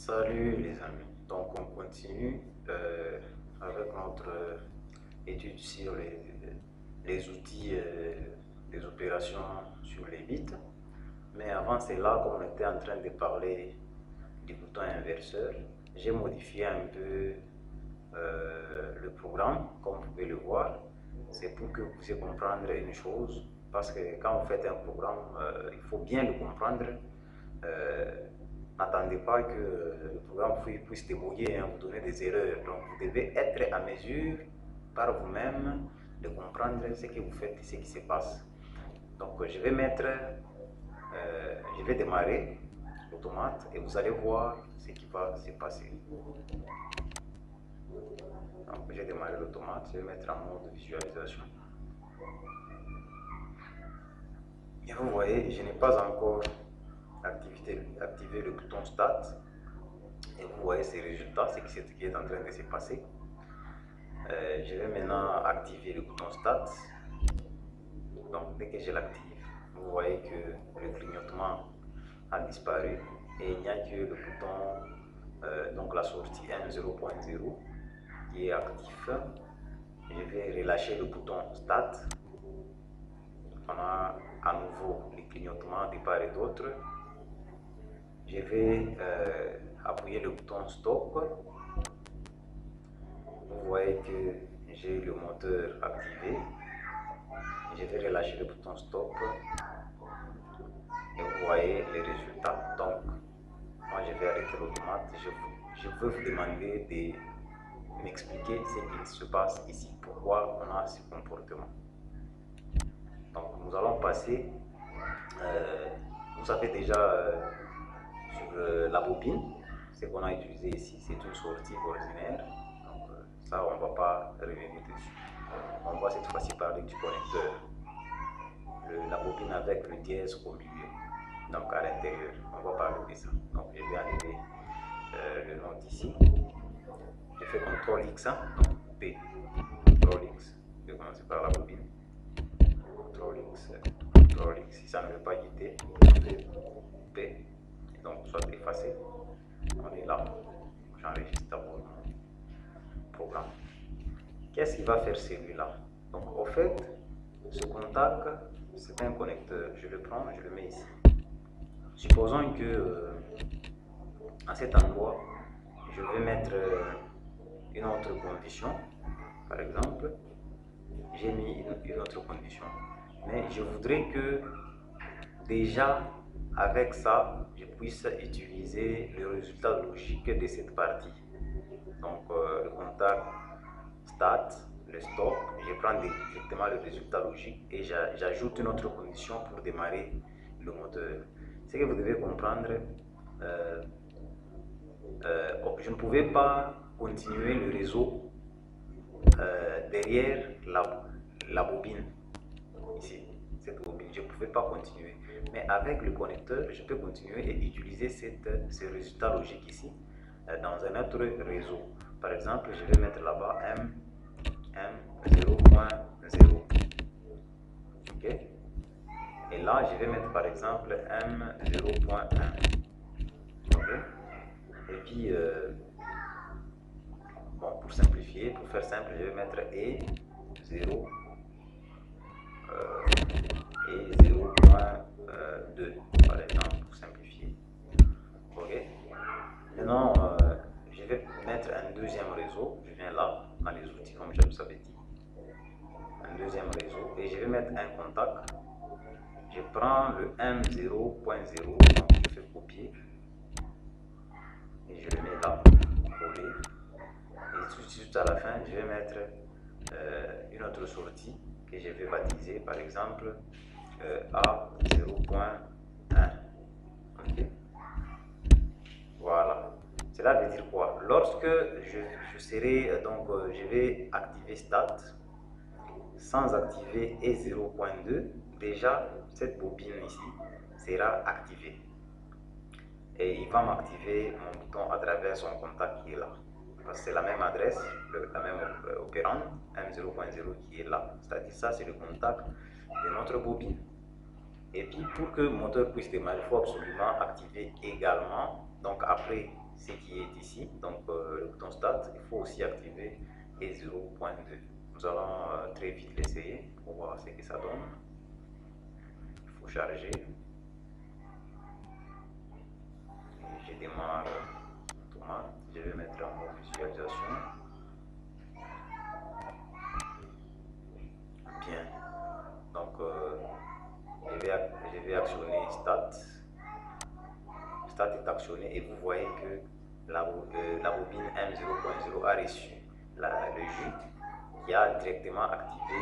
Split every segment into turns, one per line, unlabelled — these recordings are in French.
Salut les amis, donc on continue avec notre étude sur les outils des opérations sur les bits. Mais avant cela, comme on était en train de parler du bouton inverseur, j'ai modifié un peu le programme, comme vous pouvez le voir. C'est pour que vous puissiez comprendre une chose, parce que quand vous faites un programme, il faut bien le comprendre. N'attendez pas que le programme puisse débrouiller et vous donner des erreurs. Donc, vous devez être à mesure par vous-même de comprendre ce que vous faites et ce qui se passe. Donc, je vais démarrer l'automate et vous allez voir ce qui va se passer. Donc, j'ai démarré l'automate, je vais mettre en mode visualisation. Et vous voyez, je n'ai pas encore activé le bouton Start. Et vous voyez ces résultats, ce qui est en train de se passer. Je vais maintenant activer le bouton Start. Donc, dès que je l'active, vous voyez que le clignotement a disparu et il n'y a que le bouton, donc la sortie M0.0 qui est actif. Je vais relâcher le bouton Start. On a à nouveau les clignotements de part et d'autre. Je vais appuyer le bouton Stop. Vous voyez que j'ai le moteur activé. Je vais relâcher le bouton Stop. Et vous voyez les résultats. Donc, moi je vais arrêter l'automate. Je veux vous demander de m'expliquer ce qui se passe ici. Pourquoi on a ce comportement. Donc, nous allons passer. Vous savez déjà sur la bobine, ce qu'on a utilisé ici, c'est une sortie ordinaire. Donc, ça, on ne va pas revenir dessus. On va cette fois-ci parler du connecteur. La bobine avec le dièse au milieu. Donc, à l'intérieur, on va parler de ça. Donc, je vais enlever le nom d'ici. Je fais CTRL X, donc P. CTRL X. Je vais commencer par la bobine. CTRL X. CTRL X. Si ça ne veut pas quitter, je fais P. Donc, soit effacé. On est là. J'enregistre d'abord mon programme. Qu'est-ce qu'il va faire celui-là? Donc, au fait, ce contact, c'est un connecteur. Je le prends, je le mets ici. Supposons que à cet endroit, je vais mettre une autre condition. Par exemple, j'ai mis une autre condition. Mais je voudrais que déjà, avec ça, je puisse utiliser le résultat logique de cette partie. Donc, le contact start, le stop, je prends directement le résultat logique et j'ajoute une autre condition pour démarrer le moteur. Ce que vous devez comprendre, je ne pouvais pas continuer le réseau derrière la bobine, ici, cette bobine, je ne pouvais pas continuer. Mais avec le connecteur, je peux continuer et utiliser ce résultat logique ici dans un autre réseau. Par exemple, je vais mettre là-bas M0.0. Ok? Et là, je vais mettre par exemple M0.1. Ok? Et puis, bon, pour simplifier, pour faire simple, je vais mettre E0 et 0.2 par exemple, pour simplifier. Ok? Maintenant, je vais mettre un deuxième réseau. Je viens là, dans les outils, comme je vous avais dit. Un deuxième réseau. Et je vais mettre un contact. Je prends le M0.0, donc je fais copier. Et je le mets là, coller. Et tout de suite à la fin, je vais mettre une autre sortie que je vais baptiser, par exemple, A0.1. Ok? Voilà. Cela veut dire quoi? Lorsque je serai, donc je vais activer Start sans activer E0.2, déjà cette bobine ici sera activée. Et il va m'activer mon bouton à travers son contact qui est là. Parce que c'est la même adresse, la même opérande, M0.0 qui est là. C'est-à-dire ça, c'est le contact de notre bobine. Et puis pour que le moteur puisse démarrer, il faut absolument activer également, donc après ce qui est ici, donc le bouton Start. Il faut aussi activer et 0.2. Nous allons très vite l'essayer pour voir ce que ça donne. Il faut charger. Je démarre automate. Je vais mettre en mode visualisation. Bien. Donc, je vais actionner Start. Start est actionné et vous voyez que la bobine M0.0 a reçu le jus qui a directement activé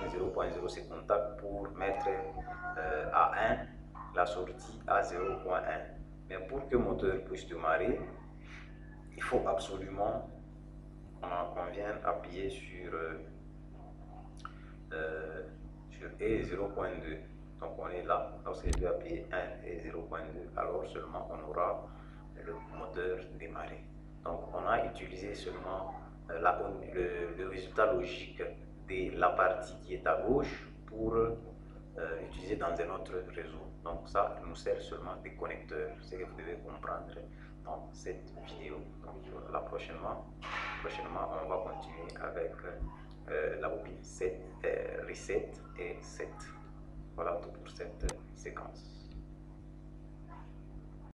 M0.0 ses contacts pour mettre à 1 la sortie à 0.1. Mais pour que le moteur puisse démarrer, il faut absolument qu'on vienne appuyer sur E 0.2. Donc on est là. Lorsque je vais appuyer 1 et 0.2, alors seulement on aura le moteur démarré. Donc on a utilisé seulement le résultat logique de la partie qui est à gauche pour utiliser dans un autre réseau. Donc ça nous sert seulement des connecteurs, ce que vous devez comprendre dans cette vidéo. Donc là prochainement on va continuer avec la bobine 7, reset et 7. Voilà tout pour cette séquence.